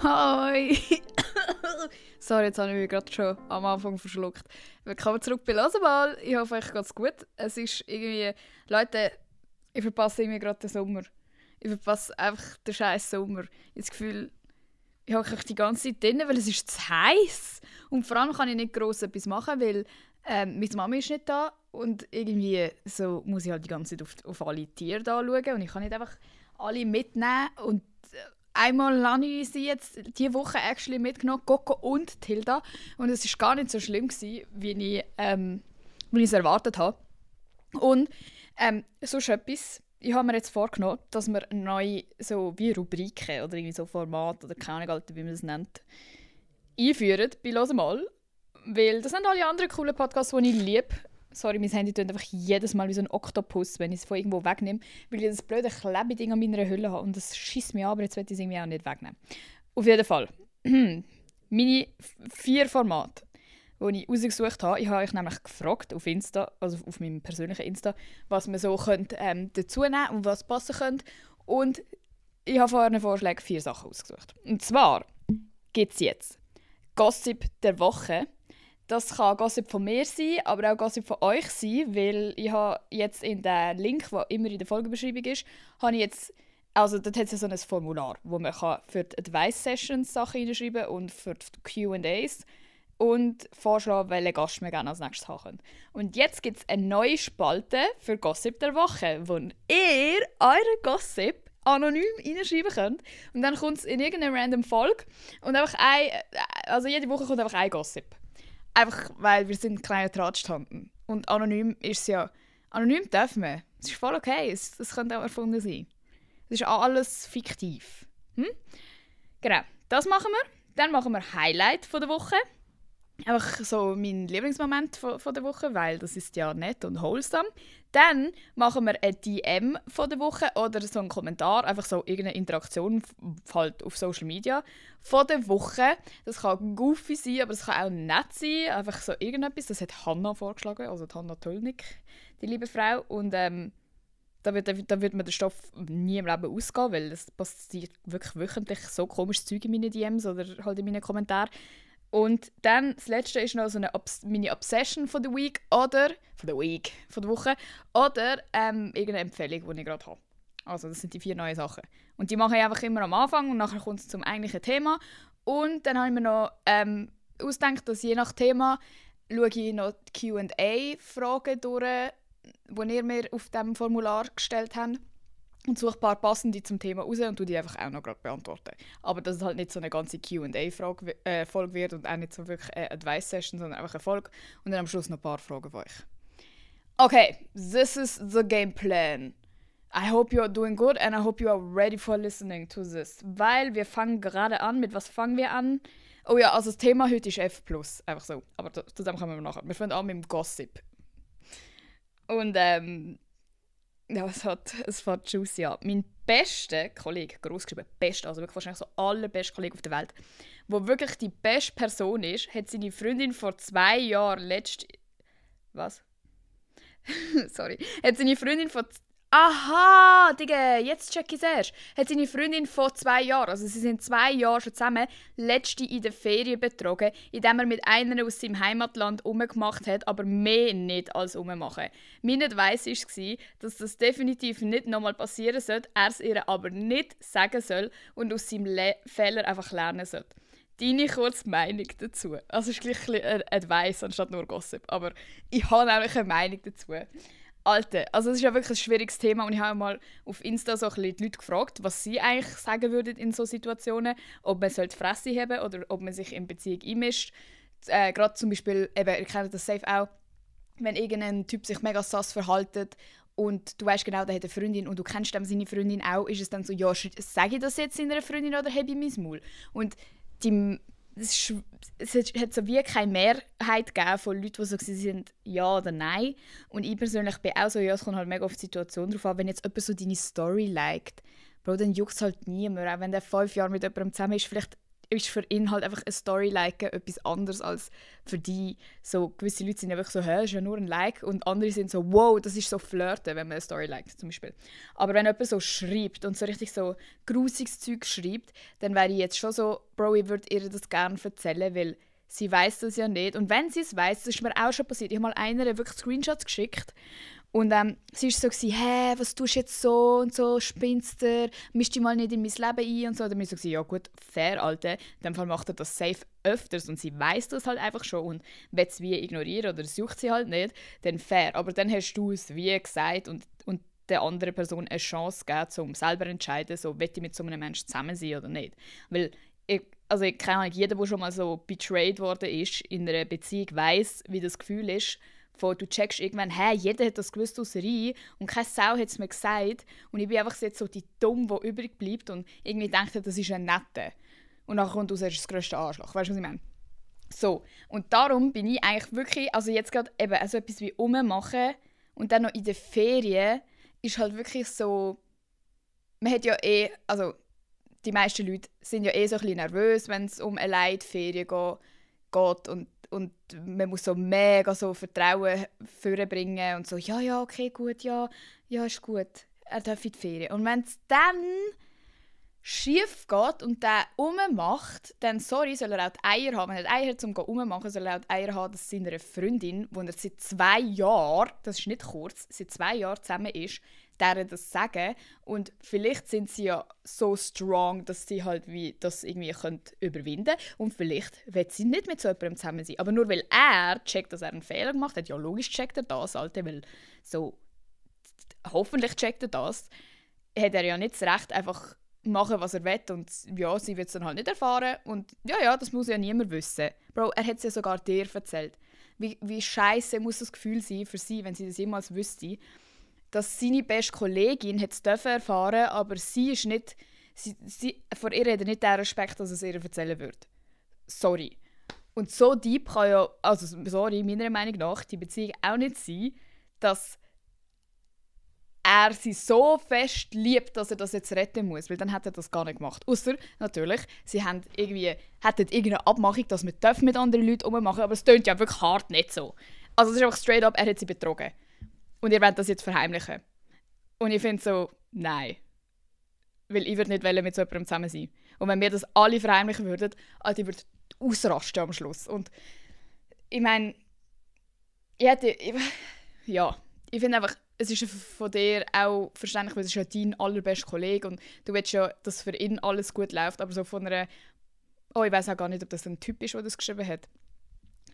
Hi! Sorry, jetzt habe ich mich gerade schon am Anfang verschluckt. Willkommen zurück bei Laserball. Ich hoffe, euch geht's gut. Es ist irgendwie... Leute, ich verpasse irgendwie gerade den Sommer. Ich verpasse einfach den scheiß Sommer. Ich habe das Gefühl, ich hocke die ganze Zeit drin, weil es ist zu heiß. Und vor allem kann ich nicht gross etwas machen, weil meine Mama ist nicht da. Und irgendwie so muss ich halt die ganze Zeit auf alle Tiere da schauen. Und ich kann nicht einfach alle mitnehmen. Und einmal habe ich sie jetzt diese Woche actually mitgenommen, Coco und Tilda. Und es war gar nicht so schlimm gewesen, wie ich es erwartet habe. Und sonst etwas. Ich habe mir jetzt vorgenommen, dass wir neue so wie Rubriken oder irgendwie so Formate oder keine Ahnung, wie man es nennt, einführen bei «Hör mal». Weil das sind alle anderen coolen Podcasts, die ich liebe. Sorry, mein Handy tut einfach jedes Mal wie so ein Oktopus, wenn ich es von irgendwo wegnehme, weil ich das blöde Klebeding an meiner Hülle habe und das schießt mich an, aber jetzt will ich es irgendwie auch nicht wegnehmen. Auf jeden Fall. Meine 4 Formate, die ich rausgesucht habe, ich habe euch nämlich gefragt auf Insta, also auf meinem persönlichen Insta, was man so dazu nehmen und was passen könnte. Und ich habe vorher einen Vorschlag 4 Sachen ausgesucht. Und zwar gibt es jetzt Gossip der Woche. Das kann Gossip von mir sein, aber auch Gossip von euch sein, weil ich habe jetzt in den Link, der immer in der Folgenbeschreibung ist, habe ich jetzt, also dort hat es ja so ein Formular, wo man für die Advice-Sessions Sachen hineinschreiben kann und für die Q&As und vorschlagen, welchen Gast wir gerne als nächstes haben können. Und jetzt gibt es eine neue Spalte für Gossip der Woche, wo ihr euren Gossip anonym reinschreiben könnt und dann kommt es in irgendeine random Folge und einfach also jede Woche kommt einfach ein Gossip. Einfach, weil wir sind kleine Tratschtanten. Und anonym ist es ja... Anonym dürfen wir. Es ist voll okay. Es könnte auch erfunden sein. Es ist alles fiktiv. Genau. Das machen wir. Dann machen wir Highlight von der Woche. Einfach so mein Lieblingsmoment von der Woche, weil das ist ja nett und wholesome. Dann machen wir ein DM von der Woche oder so einen Kommentar, einfach so irgendeine Interaktion halt auf Social Media von der Woche. Das kann goofy sein, aber es kann auch nett sein, einfach so irgendetwas. Das hat Hannah vorgeschlagen, also Hannah Töllnick, die liebe Frau. Und da wird mir der Stoff nie im Leben ausgehen, weil es passiert wirklich wöchentlich so komisches Zeug in meinen DMs oder halt in meinen Kommentaren. Und dann, das letzte ist noch so eine meine Obsession von der Week oder von der Woche oder irgendeine Empfehlung, die ich gerade habe. Also das sind die 4 neuen Sachen. Und die mache ich einfach immer am Anfang und nachher kommt es zum eigentlichen Thema. Und dann habe ich mir noch ausgedacht, dass je nach Thema schaue ich noch die Q&A-Fragen durch, die ihr mir auf diesem Formular gestellt habt. Und suche ein paar passende zum Thema raus und die einfach auch noch gerade beantworten. Aber dass es halt nicht so eine ganze Q&A-Folge wird und auch nicht so wirklich eine Advice-Session, sondern einfach eine Folge. Und dann am Schluss noch ein paar Fragen von euch. Okay, this is the game plan. I hope you are doing good and I hope you are ready for listening to this. Weil wir fangen gerade an. Mit was fangen wir an? Oh ja, also das Thema heute ist F+. Einfach so. Aber zu dem kommen wir nachher. Wir fangen an mit dem Gossip. Und ja, es fährt juicy an. Mein bester Kollege, grossgeschrieben, also wirklich wahrscheinlich so allerbeste Kollege auf der Welt, wo wirklich die beste Person ist, hat seine Freundin vor 2 Jahren Was? Sorry. Hat seine Freundin vor... Aha, Digga, jetzt check ich es erst. Hat seine Freundin vor 2 Jahren, also sie sind 2 Jahre schon zusammen, letzte in der Ferien betrogen, indem er mit einer aus seinem Heimatland umgemacht hat, aber mehr nicht als ummachen. Mein Advice war, dass das definitiv nicht nochmal passieren sollte, er es ihr aber nicht sagen soll und aus seinem Fehler einfach lernen sollte. Deine kurze Meinung dazu. Also es ist gleich ein Advice anstatt nur Gossip, aber ich habe nämlich eine Meinung dazu. Alter, also es ist ja wirklich ein schwieriges Thema und ich habe mal auf Insta so ein bisschen die Leute gefragt, was sie eigentlich sagen würden in solchen Situationen, ob man die Fresse haben oder ob man sich in Beziehung einmischt. Gerade zum Beispiel, eben, ihr kennt das safe auch, wenn irgendein Typ sich mega sass verhält und du weißt genau, der hat eine Freundin und du kennst dann seine Freundin auch, ist es dann so, ja, sage ich das jetzt seiner Freundin oder habe ich mein Maul? Und es hat so wie keine Mehrheit gegeben von Leuten, die so sind, ja oder nein. Und ich persönlich bin auch so, ja, es kommt halt mega auf die Situation drauf an. Wenn jetzt jemand so deine Story liked, Bro, dann juckt es halt niemand. Auch wenn der 5 Jahre mit jemandem zusammen ist, vielleicht ist für ihn halt einfach eine Story liken etwas anderes als für die. So, gewisse Leute sind einfach so, hä, ist ja nur ein Like. Und andere sind so, wow, das ist so flirten, wenn man eine Story liked, zum Beispiel. Aber wenn jemand so schreibt und so richtig so grusiges Zeug schreibt, dann wäre ich jetzt schon so, Bro, ich würde ihr das gerne erzählen, weil sie weiß das ja nicht. Und wenn sie es weiß, das ist mir auch schon passiert. Ich habe mal einer wirklich Screenshots geschickt. Und sie war so, hä, was tust du jetzt so und so, spinnst du, mischst dich mal nicht in mein Leben ein und so. Dann bin ich so, ja gut, fair, Alter. In dem Fall macht er das safe öfters und sie weiss das halt einfach schon und will es wie ignorieren oder es juckt sie halt nicht, dann fair. Aber dann hast du es wie gesagt und der anderen Person eine Chance gegeben, um selber zu entscheiden, so, will ich mit so einem Menschen zusammen sein oder nicht. Weil keine Ahnung, jeder, der schon mal so betrayed worden ist in einer Beziehung, weiss, wie das Gefühl ist, du checkst irgendwann, hey, jeder hat das gewusst außer ich und keine Sau hat es mir gesagt und ich bin einfach jetzt so die Dumme, die übrig bleibt und irgendwie denkt, das ist ein Netter. Und nachher kommt raus, er ist das grösste Arschloch. Weißt du, was ich meine? So, und darum bin ich eigentlich wirklich, also jetzt gerade eben so etwas wie rummachen und dann noch in den Ferien ist halt wirklich so, man hat ja also die meisten Leute sind ja so ein bisschen nervös, wenn es um allein in die Ferien geht und man muss so mega so Vertrauen vorbringen und so, ja, okay, gut, ja, ist gut, er darf in die Ferien. Und wenn es dann schief geht und der rummacht, dann, sorry, soll er auch die Eier haben. Wenn er die Eier hat, um rummachen, soll er auch die Eier haben, dass seiner Freundin, die er seit 2 Jahren, das ist nicht kurz, seit 2 Jahren zusammen ist, der das sagen. Und vielleicht sind sie ja so strong, dass sie halt wie das irgendwie überwinden können. Und vielleicht will sie nicht mit so jemandem zusammen sein. Aber nur weil er checkt, dass er einen Fehler gemacht hat, ja logisch checkt er das, Alter, weil so, hoffentlich checkt er das, hat er ja nicht das Recht, einfach machen, was er will und ja, sie wird es dann halt nicht erfahren und ja, das muss ja niemand wissen. Bro, er hat es ja sogar dir erzählt. Wie scheiße muss das Gefühl sein für sie, wenn sie das jemals wüsste, dass seine beste Kollegin es erfahren durfte, aber sie ist nicht, vor ihr hat er nicht den Respekt, dass es ihr erzählen würde. Sorry. Und so deep kann ja, also sorry, meiner Meinung nach, die Beziehung auch nicht sein, dass er sie so fest liebt, dass er das jetzt retten muss, weil dann hätte er das gar nicht gemacht. Ausser natürlich, sie hätten irgendeine Abmachung, dass man mit anderen Leuten rummachen, aber es tönt ja wirklich hart nicht so. Also es ist einfach straight up, er hat sie betrogen. Und ihr wollt das jetzt verheimlichen. Und ich finde so, nein. Weil ich würde nicht mit so jemandem zusammen sein. Und wenn wir das alle verheimlichen würden, ich würde ausrasten am Schluss. Und ich meine, ich finde einfach, es ist von dir auch verständlich, weil es ist ja dein allerbester Kollege und du willst ja, dass für ihn alles gut läuft, aber so von einer, ich weiß auch gar nicht, ob das ein Typ ist, der das geschrieben hat.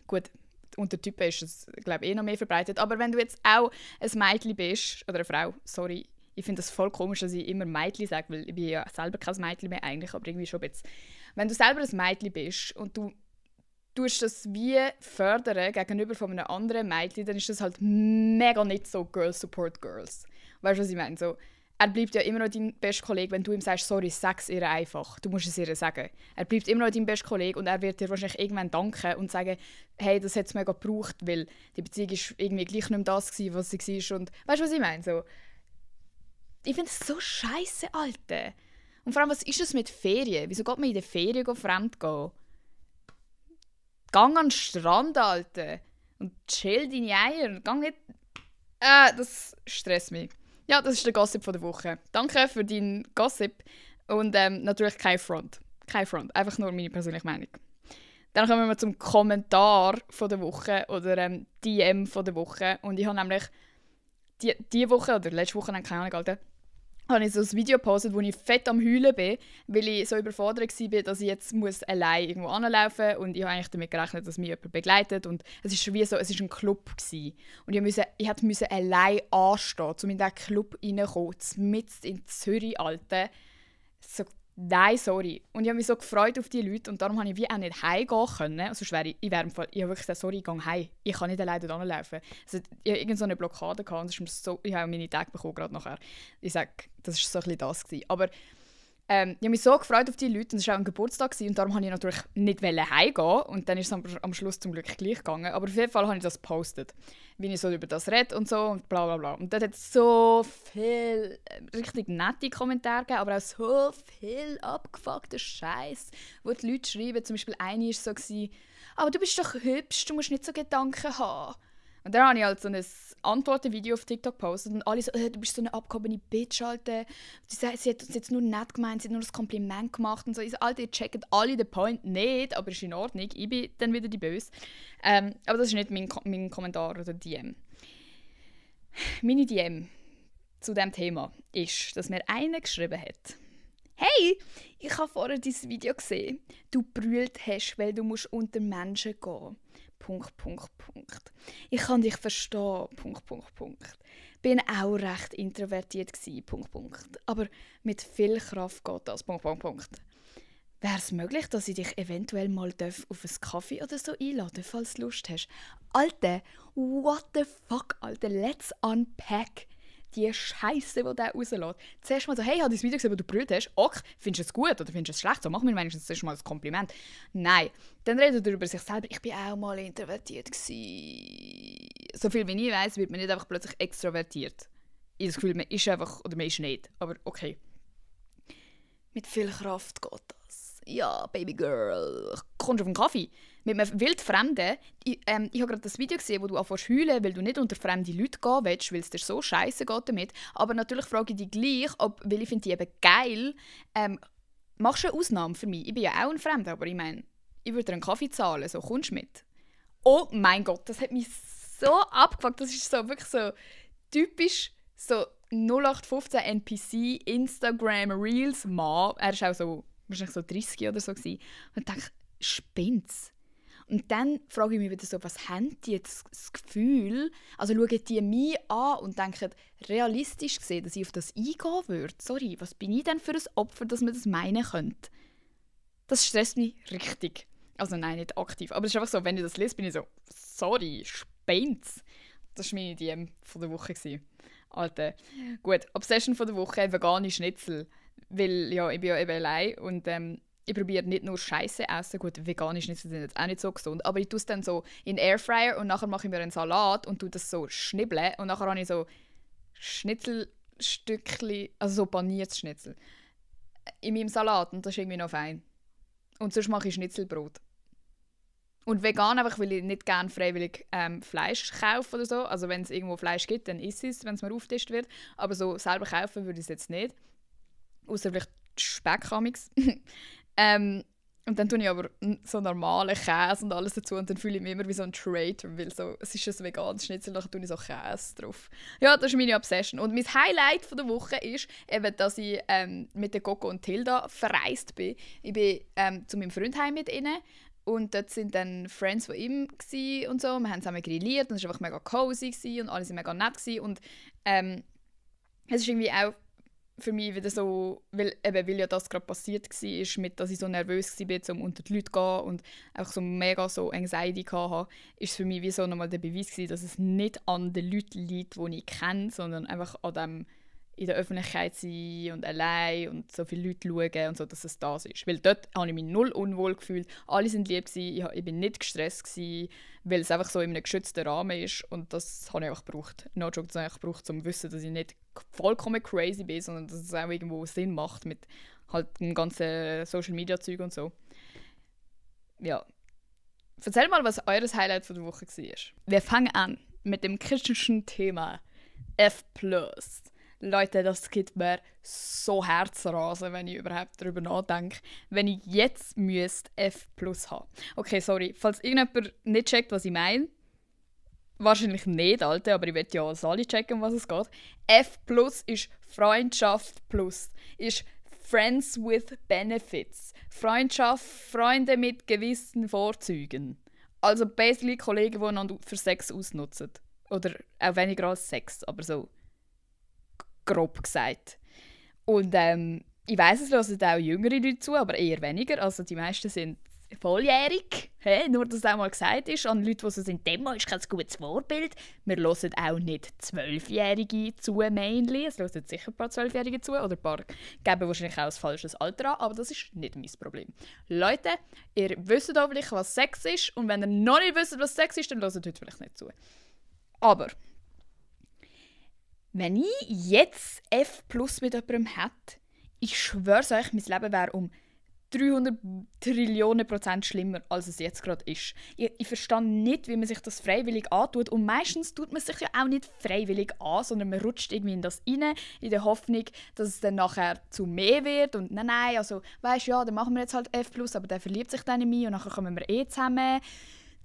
Gut, unter Typen ist es, glaube ich, noch mehr verbreitet, aber wenn du jetzt auch ein Mädchen bist, oder eine Frau, sorry, ich finde das voll komisch, dass ich immer Mädchen sage, weil ich bin ja selber kein Mädchen mehr eigentlich, aber irgendwie schon ein bisschen. Wenn du selber ein Mädchen bist und du tust das wie fördern gegenüber von einem anderen Mädchen, dann ist das halt mega nicht so Girls support Girls. Weißt du, was ich meine? So, er bleibt ja immer noch dein bester Kollege, wenn du ihm sagst, sorry, sag's ihr einfach. Du musst es ihr sagen. Er bleibt immer noch dein bester Kollege und er wird dir wahrscheinlich irgendwann danken und sagen, hey, das hat es mega gebraucht, weil die Beziehung ist irgendwie gleich nicht mehr das gewesen, was sie war. Und weißt du, was ich meine? So, ich finde es so scheiße, Alter. Und vor allem, was ist es mit Ferien? Wieso geht man in den Ferien fremd gehen? Gang an den Strand, Alter. Und chill deine Eier. Gang nicht... das stresst mich. Ja, das ist der Gossip von der Woche. Danke für deinen Gossip. Und natürlich kein Front. Kein Front. Einfach nur meine persönliche Meinung. Dann kommen wir zum Kommentar von der Woche oder DM von der Woche. Und ich habe nämlich die Woche oder letzte Woche, keine Ahnung, Alter, habe ich so ein Video gepostet, wo ich fett am Heulen bin, weil ich so überfordert war, dass ich jetzt allein irgendwo anlaufen muss. Und ich habe eigentlich damit gerechnet, dass mich jemand begleitet. Und es war ein Club gewesen. Und ich musste allein anstehen, um in diesen Club reinzukommen, mitten in Zürich, Alter. So, nein, sorry. Und ich habe mich so gefreut auf die Leute und darum konnte ich wie auch nicht heimgehen können. Also ich habe wirklich gesagt, sorry, ich gehe heim. Ich kann nicht alleine dort laufen. Also, ich hatte irgend so eine Blockade gehabt und ich habe meine Tage bekommen gerade nachher. Ich sage, das war so ein bisschen das gewesen. Aber Ich habe mich so gefreut auf die Leute und es war auch ein Geburtstag und darum wollte ich natürlich nicht heimgehen und dann ist es am Schluss zum Glück gleich gegangen. Aber auf jeden Fall habe ich das gepostet, wie ich so über das rede und so und bla bla bla. Und dort hat es so viel richtig nette Kommentare gegeben, aber auch so viel abgefuckten Scheiß, wo die Leute schreiben. Zum Beispiel eine war so, «Aber du bist doch hübsch, du musst nicht so Gedanken haben.» Und dann habe ich halt so ein Antworten-Video auf TikTok gepostet und alle so, «Du bist so eine abgehobene Bitch, Alter. Sie hat uns jetzt nur nett gemeint, sie hat nur ein Kompliment gemacht.» Und so. Ich so, «Alter, ihr checkt alle den Point nicht, aber ist in Ordnung, ich bin dann wieder die Böse.» Aber das ist nicht mein Kommentar oder DM. Meine DM zu diesem Thema ist, dass mir einer geschrieben hat, «Hey, ich habe vorher dein Video gesehen. Du brüllt hast, weil du musst unter Menschen gehen. .. Ich kann dich verstehen. .. Bin auch recht introvertiert gsi. .. Aber mit viel Kraft geht das. .. Wäre es möglich, dass ich dich eventuell mal auf einen Kaffee oder so einladen, falls du Lust hast?» Alter, what the fuck, Alter, let's unpack die Scheiße, die der rauslässt. Zuerst mal so, «Hey, ich habe dein Video gesehen, wo du brüllt hast. Ok, findest du es gut oder findest du es schlecht? So, mach mir wenigstens zuerst mal ein Kompliment.» Nein. Dann redet er über sich selber. «Ich bin auch mal introvertiert gsi.» So viel wie ich weiss, wird man nicht einfach plötzlich extrovertiert. Ich habe das Gefühl, man ist einfach oder man ist nicht. Aber okay. Mit viel Kraft geht das. «Ja, Baby Girl, kommst du auf einen Kaffee?» Mit einem Wildfremden. Ich habe gerade das Video gesehen, wo du anfängst zu heulen, weil du nicht unter fremde Leute gehen willst, weil es dir so scheiße geht damit. Aber natürlich frage ich dich gleich, weil ich finde die eben geil, machst du eine Ausnahme für mich? Ich bin ja auch ein Fremder, aber ich meine, ich würde dir einen Kaffee zahlen, so kommst du mit. Oh mein Gott, das hat mich so abgefuckt. Das ist so wirklich so typisch so 0815 NPC, Instagram, Reels Mann. Er war auch so, wahrscheinlich so 30 oder so gewesen. Und ich dachte, spinnt's? Und dann frage ich mich wieder so, was haben die jetzt das Gefühl? Also schauen die mich an und denken, realistisch gesehen, dass ich auf das eingehen würde? Sorry, was bin ich denn für ein Opfer, dass man das meinen könnte? Das stresst mich richtig. Also nein, nicht aktiv. Aber es ist einfach so, wenn ich das lese, bin ich so, sorry, spinnt's? Das war meine DM von der Woche. Alter. Gut, Obsession von der Woche, vegane Schnitzel. Weil ja, ich bin ja eben allein und ich probiere nicht nur Scheiße essen. Gut, vegane Schnitzel sind jetzt auch nicht so gesund. Aber ich tue es dann so in den Airfryer und nachher mache ich mir einen Salat und tue das so schnibbeln. Und nachher habe ich so Schnitzelstückchen, also so paniertes Schnitzel, in meinem Salat. Und das ist irgendwie noch fein. Und sonst mache ich Schnitzelbrot. Und vegan einfach, weil ich nicht gerne freiwillig Fleisch kaufe oder so. Also wenn es irgendwo Fleisch gibt, dann isst es, wenn es mir aufgetischt wird. Aber so selber kaufen würde ich es jetzt nicht. Außer vielleicht Speck amix. Und dann tue ich aber so normalen Käse und alles dazu und dann fühle ich mich immer wie so ein Traitor, weil so, es ist ein veganes Schnitzel, dann tue ich so Käse drauf. Ja, das ist meine Obsession. Und mein Highlight von der Woche ist eben, dass ich mit der Coco und Tilda verreist bin. Ich bin zu meinem Freund heim mit ihnen und dort sind dann Friends von ihm und so. Wir haben zusammen grilliert und es war einfach mega cozy und alle waren mega nett und es ist irgendwie auch für mich wieder so, weil ja das gerade passiert war, mit, dass ich so nervös war, um unter die Leute zu gehen und einfach so mega so Anxiety hatte, ist es für mich wie so nochmal der Beweis gewesen, dass es nicht an den Leuten liegt, die ich kenne, sondern einfach an dem in der Öffentlichkeit sein und allein und so viele Leute schauen und so, dass es das ist. Weil dort habe ich mich null unwohl gefühlt, alle waren lieb, ich bin nicht gestresst gewesen, weil es einfach so in einem geschützten Rahmen ist und das habe ich einfach gebraucht. No joke, das habe ich gebraucht, um zu wissen, dass ich nicht vollkommen crazy bin, sondern dass es auch irgendwo Sinn macht mit halt dem ganzen Social-Media-Zeug und so. Ja. Erzähl mal, was eures Highlight von der Woche war. Wir fangen an mit dem kritischen Thema F+. Leute, das gibt mir so Herzrasen, wenn ich überhaupt darüber nachdenke, wenn ich jetzt F+ haben. Okay, sorry, falls irgendjemand nicht checkt, was ich meine, wahrscheinlich nicht, Alter, aber ich will ja alle checken, um was es geht. F+ ist Freundschaft plus, ist Friends with Benefits. Freundschaft, Freunde mit gewissen Vorzügen. Also basically Kollegen, die einander für Sex ausnutzen. Oder auch weniger als Sex, aber so grob gesagt. Und ich weiss, es hören auch jüngere Leute zu, aber eher weniger. Also die meisten sind volljährig. Nur, dass es auch mal gesagt ist an Leute, die so sind, «Demo ist kein gutes Vorbild». Wir hören auch nicht 12-Jährige zu, mainly. Es hören sicher ein paar 12-Jährige zu oder ein paar geben wahrscheinlich auch ein falsches Alter an, aber das ist nicht mein Problem. Leute, ihr wisst hoffentlich, was Sex ist und wenn ihr noch nicht wisst, was Sex ist, dann hört heute vielleicht nicht zu. Aber wenn ich jetzt F+ mit jemandem hätte, ich schwöre euch, mein Leben wäre um 300 Trillionen % schlimmer, als es jetzt gerade ist. Ich verstehe nicht, wie man sich das freiwillig antut. Und meistens tut man sich ja auch nicht freiwillig an, sondern man rutscht irgendwie in das rein, in der Hoffnung, dass es dann nachher zu mehr wird. Und nein, also weisst ja, dann machen wir jetzt halt F+, aber der verliebt sich dann in mich und nachher kommen wir zusammen.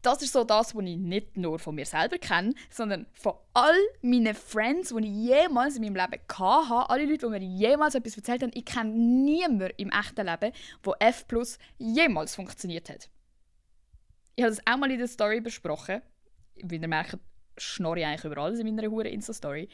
Das ist so das, was ich nicht nur von mir selber kenne, sondern von all meinen Friends, die ich jemals in meinem Leben hatte, alle Leute, die mir jemals etwas erzählt haben. Ich kenne niemanden im echten Leben, wo F+ jemals funktioniert hat. Ich habe das auch mal in der Story besprochen. Wie ihr merkt, schnorre ich eigentlich über alles in meiner Insta-Story.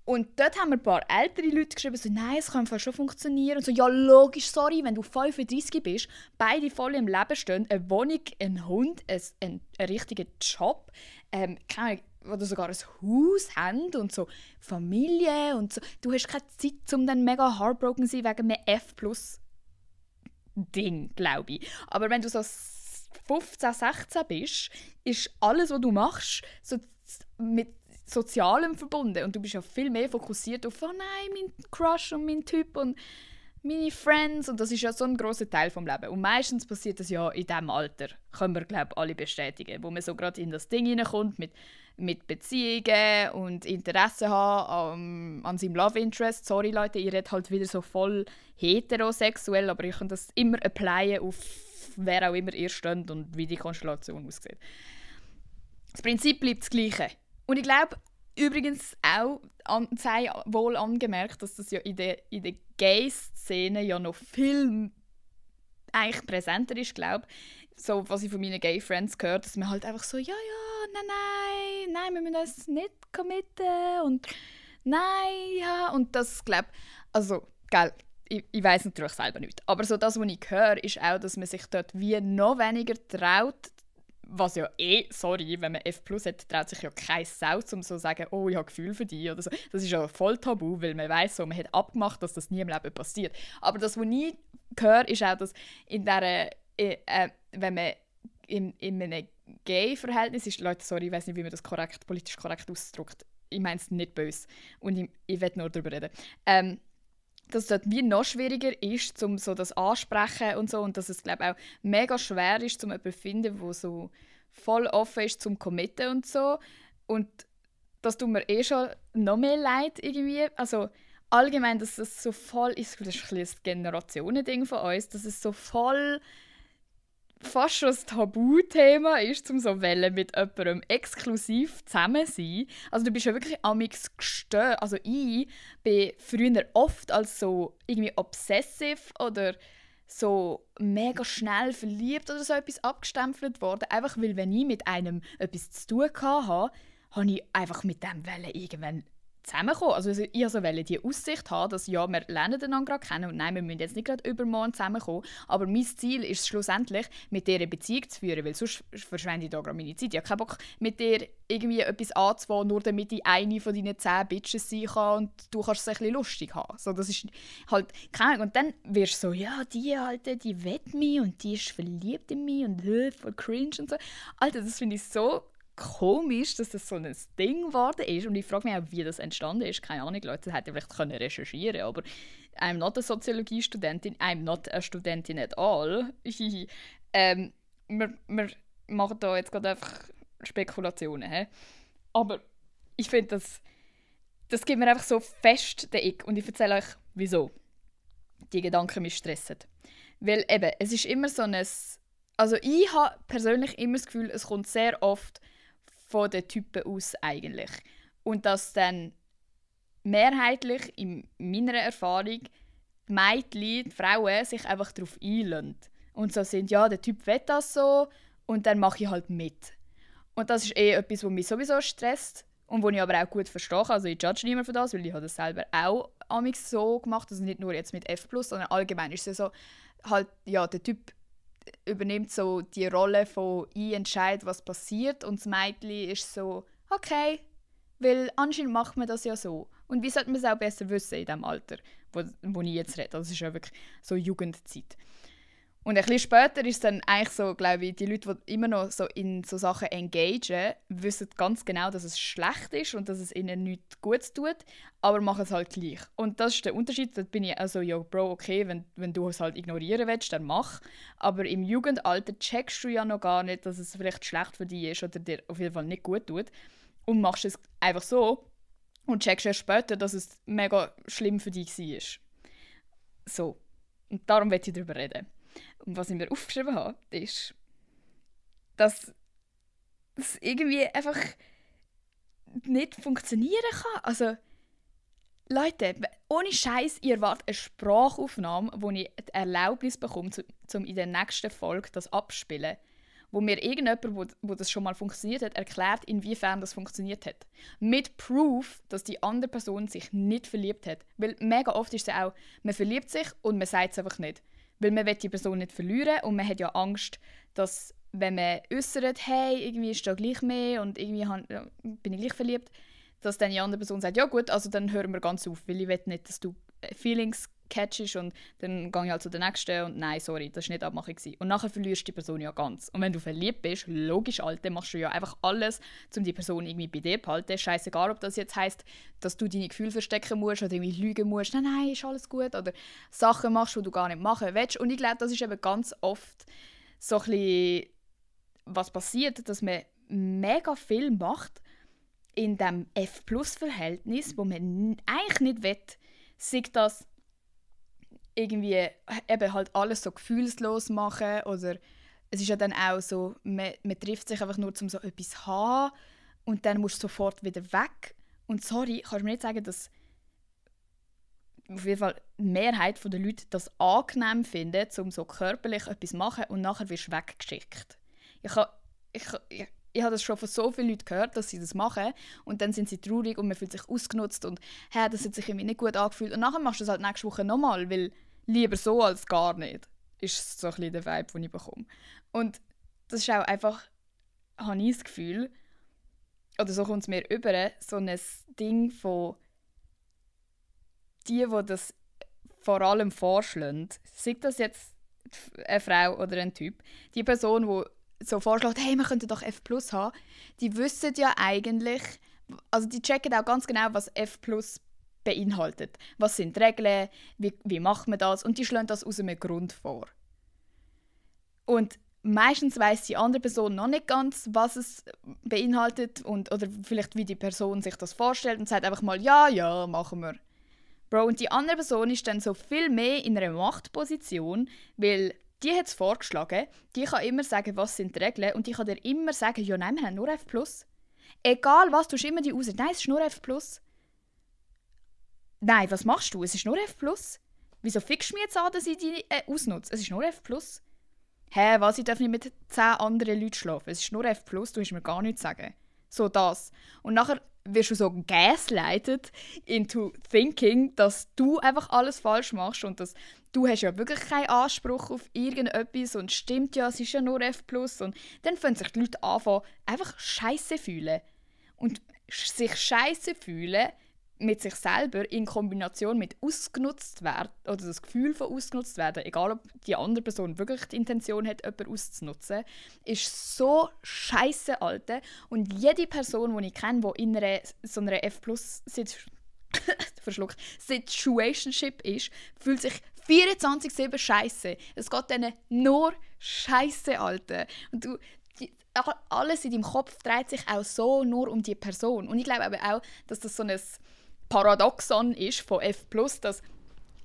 Und dort haben mir ein paar ältere Leute geschrieben, so, nein, es kann schon funktionieren. Und so, ja, logisch, sorry, wenn du 35 bist, beide voll im Leben stehen, eine Wohnung, ein Hund, einen richtigen Job, keine Ahnung, oder sogar ein Haus haben und so Familie und so. Du hast keine Zeit, um dann mega heartbroken zu sein wegen einem F+ Ding, glaube ich. Aber wenn du so 15, 16 bist, ist alles, was du machst, so mit Sozialem verbunden. Und du bist ja viel mehr fokussiert auf «Oh nein, mein Crush und mein Typ und meine Friends». Und das ist ja so ein grosser Teil des Lebens. Und meistens passiert das ja in diesem Alter, können wir, glaube ich, alle bestätigen, wo man so gerade in das Ding hineinkommt mit Beziehungen und Interesse haben an seinem Love Interest. Sorry Leute, ich rede halt wieder so voll heterosexuell, aber ich kann das immer applyen auf wer auch immer ihr steht und wie die Konstellation aussieht. Das Prinzip bleibt das Gleiche. Und ich glaube übrigens auch, sei wohl angemerkt, dass das ja in der Gay-Szene ja noch viel eigentlich präsenter ist, glaube ich. So, was ich von meinen Gay-Friends gehört, dass man halt einfach so, ja, nein, wir müssen uns nicht committen und nein, ja, und das, glaube ich, also, gell, ich weiss natürlich selber nicht, aber so das, was ich höre, ist auch, dass man sich dort wie noch weniger traut, was ja sorry, wenn man F+ hat, traut sich ja kein Sau, um so zu sagen, oh, ich habe Gefühl für dich oder so. Das ist ja voll tabu, weil man weiss, so, man hat abgemacht, dass das nie im Leben passiert. Aber das, was ich höre, ist auch, dass wenn man in einem Gay-Verhältnis ist, Leute, sorry, ich weiss nicht, wie man das politisch korrekt ausdrückt. Ich meine es nicht böse und ich will nur darüber reden. Dass es dort wie noch schwieriger ist, um so das ansprechen und so, und dass es, glaube ich, auch mega schwer ist, um jemanden zu finden, der so voll offen ist zum Committen und so. Und das tut mir schon noch mehr leid irgendwie. Also allgemein, dass es so voll ist, das ist ein bisschen ein Generationending von uns, dass es so voll fast schon ein Tabuthema ist, um so mit jemandem exklusiv zusammen zu sein. Also du bist ja wirklich amix gestört. Also ich bin früher oft als so irgendwie obsessive oder so mega schnell verliebt oder so etwas abgestempelt worden. Einfach weil, wenn ich mit einem etwas zu tun hatte, habe ich einfach mit dem irgendwann zusammenkommen. Also ich wollte die Aussicht haben, dass ja, wir lernen einander gerade kennen und nein, wir müssen jetzt nicht gerade übermorgen zusammenkommen, aber mein Ziel ist es schlussendlich, mit dir eine Beziehung zu führen, weil sonst verschwende ich da gerade meine Zeit. Ich habe keinen Bock, mit dir irgendwie etwas anzufangen, nur damit ich eine von deinen 10 Bitches sein kann und du kannst es ein bisschen lustig haben. So, das ist halt keine Ahnung. Und dann wirst du so, ja, die Alte, die will mich und die ist verliebt in mich und voll cringe und so. Alter, das finde ich so komisch, dass das so ein Ding geworden ist. Und ich frage mich auch, wie das entstanden ist. Keine Ahnung, Leute, das hätte ich vielleicht recherchieren können. Aber I'm not a Soziologie-Studentin, I'm not a Studentin at all. Wir machen da jetzt gerade einfach Spekulationen. He? Aber ich finde, das gibt mir einfach so fest den Ick. Und ich erzähle euch, wieso die Gedanken mich stressen. Weil eben, es ist immer so ein... Also ich habe persönlich immer das Gefühl, es kommt sehr oft von den Typen aus eigentlich. Und dass dann mehrheitlich in meiner Erfahrung die Mädchen, die Frauen sich einfach darauf einlassen. Und so sind, ja, der Typ will das so und dann mache ich halt mit. Und das ist etwas, was mich sowieso stresst und was ich aber auch gut verstehe. Also ich judge niemanden für das, weil ich habe das selber auch amigs so gemacht. Also nicht nur jetzt mit F+, sondern allgemein ist es so, halt, ja, der Typ übernimmt so die Rolle von «Ich entscheide, was passiert» und das Mädchen ist so «Okay, weil anscheinend macht man das ja so». Und wie sollte man es auch besser wissen in dem Alter, wo ich jetzt rede? Das ist ja wirklich so Jugendzeit. Und ein bisschen später ist es dann eigentlich so, glaube ich, die Leute, die immer noch so in so Sachen engagieren, wissen ganz genau, dass es schlecht ist und dass es ihnen nichts Gutes tut, aber machen es halt gleich. Und das ist der Unterschied. Da bin ich also, ja, Bro, okay, wenn du es halt ignorieren willst, dann mach. Aber im Jugendalter checkst du ja noch gar nicht, dass es vielleicht schlecht für dich ist oder dir auf jeden Fall nicht gut tut. Und machst es einfach so und checkst erst später, dass es mega schlimm für dich war. So. Und darum möchte ich darüber reden. Und was ich mir aufgeschrieben habe, ist, dass es irgendwie einfach nicht funktionieren kann. Also, Leute, ohne Scheiß, ihr erwartet eine Sprachaufnahme, wo ich die Erlaubnis bekomme, um in der nächsten Folge das abzuspielen. Wo mir irgendjemand, wo das schon mal funktioniert hat, erklärt, inwiefern das funktioniert hat. Mit Proof, dass die andere Person sich nicht verliebt hat. Weil mega oft ist es auch, man verliebt sich und man sagt es einfach nicht. Weil man will die Person nicht verlieren und man hat ja Angst, dass wenn man äußert, hey, irgendwie ist da gleich mehr und irgendwie bin ich gleich verliebt, dass dann die andere Person sagt, ja gut, also dann hören wir ganz auf, weil ich will nicht, dass du Feelings catchest und dann gehe ich halt zu der nächsten und nein, sorry, das war nicht Abmachung. Und nachher verlierst du die Person ja ganz. Und wenn du verliebt bist, logisch, Alter, machst du ja einfach alles, um die Person irgendwie bei dir zu behalten. Scheißegal, ob das jetzt heisst, dass du deine Gefühle verstecken musst oder irgendwie lügen musst. Nein, nein, ist alles gut. Oder Sachen machst, die du gar nicht machen willst. Und ich glaube, das ist eben ganz oft so ein bisschen, was passiert, dass man mega viel macht in diesem F-Plus-Verhältnis, wo man eigentlich nicht will, sei das irgendwie eben halt alles so gefühlslos machen oder es ist ja dann auch so, man trifft sich einfach nur, um so etwas zu haben und dann musst du sofort wieder weg. Und sorry, kannst du mir nicht sagen, dass auf jeden Fall die Mehrheit der Leute das angenehm findet, um so körperlich etwas zu machen und nachher wirst du weggeschickt. Ich habe das schon von so vielen Leuten gehört, dass sie das machen und dann sind sie traurig und man fühlt sich ausgenutzt und das hat sich irgendwie nicht gut angefühlt. Und nachher machst du es halt nächste Woche nochmal, weil lieber so als gar nicht, ist so ein bisschen der Vibe, den ich bekomme. Und das ist auch einfach, habe ich das Gefühl, oder so kommt es mir über, so ein Ding von die das vor allem vorschlagen, sei das jetzt eine Frau oder ein Typ, die Person, die so vorschlägt, hey, wir könnten doch F+ haben, die wissen ja eigentlich, also die checken auch ganz genau, was F+ beinhaltet. Was sind die Regeln, wie macht man das und die schlagen das aus einem Grund vor. Und meistens weiss die andere Person noch nicht ganz, was es beinhaltet oder vielleicht wie die Person sich das vorstellt und sagt einfach mal, ja, machen wir. Bro, und die andere Person ist dann so viel mehr in einer Machtposition, weil die hat es vorgeschlagen, die kann immer sagen, was sind die Regeln und die kann dir immer sagen, ja nein, wir haben nur F+. Egal was, du hast immer die Ausrede, nein, es ist nur F+. Nein, was machst du? Es ist nur F+. Wieso fickst du mich jetzt an, dass ich die ausnutze? Es ist nur F+. Hä, was? Ich darf nicht mit 10 anderen Leuten schlafen. Es ist nur F+, du musst mir gar nichts sagen. So das. Und nachher wirst du so gaslighted into thinking, dass du einfach alles falsch machst und dass du hast ja wirklich keinen Anspruch auf irgendetwas und stimmt ja, es ist ja nur F+. Und dann fangen sich die Leute an, einfach scheiße fühlen. Und sich scheiße fühlen mit sich selber in Kombination mit ausgenutzt werden oder das Gefühl von ausgenutzt werden, egal ob die andere Person wirklich die Intention hat, jemanden auszunutzen, ist so scheiße, Alter. Und jede Person, die ich kenne, die in so einer F+ Situationship ist, fühlt sich 24/7 scheiße. Es geht denen nur scheiße, Alter. Und alles in deinem Kopf dreht sich auch so nur um die Person. Und ich glaube aber auch, dass das so ein Paradoxon ist von F+, dass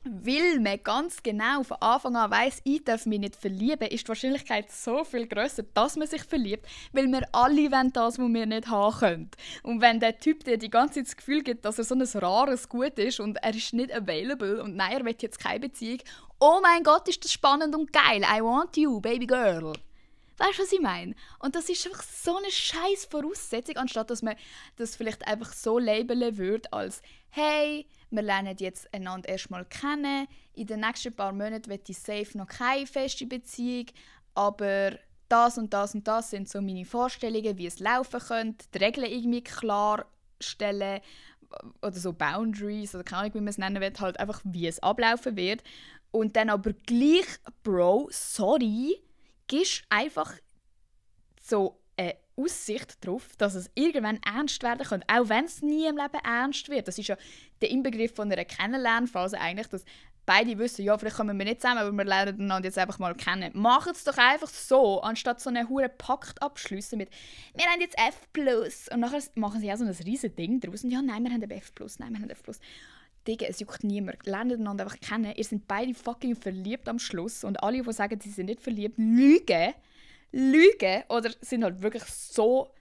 weil man ganz genau von Anfang an weiss, ich darf mich nicht verlieben, ist die Wahrscheinlichkeit so viel grösser, dass man sich verliebt, weil wir alle wollen das, was wir nicht haben können. Und wenn der Typ dir die ganze Zeit das Gefühl gibt, dass er so ein rares Gut ist und er ist nicht available und nein, er will jetzt keine Beziehung, oh mein Gott, ist das spannend und geil, I want you, baby girl. Weißt du, was ich meine? Und das ist einfach so eine scheiß Voraussetzung, anstatt dass man das vielleicht einfach so labeln würde als «Hey, wir lernen jetzt einander erstmal kennen, in den nächsten paar Monaten will ich safe noch keine feste Beziehung, aber das und das und das sind so meine Vorstellungen, wie es laufen könnte, die Regeln irgendwie klarstellen oder so Boundaries oder keine Ahnung, wie man es nennen will, halt einfach, wie es ablaufen wird. Und dann aber gleich, Bro, sorry, gibst einfach so eine Aussicht darauf, dass es irgendwann ernst werden könnte, auch wenn es nie im Leben ernst wird. Das ist ja der Inbegriff von einer Kennenlernphase eigentlich, dass beide wissen, ja, vielleicht kommen wir nicht zusammen, aber wir lernen einander jetzt einfach mal kennen. Macht es doch einfach so, anstatt so einen hohen Pakt abschließen mit «Wir haben jetzt F+» und nachher machen sie auch so ein riesen Ding daraus und «Ja, nein, wir haben F+, nein, wir haben F+.» Digga, es juckt niemand. Lernt einander einfach kennen. Ihr seid beide fucking verliebt am Schluss und alle, die sagen, sie sind nicht verliebt, lügen oder sind halt wirklich so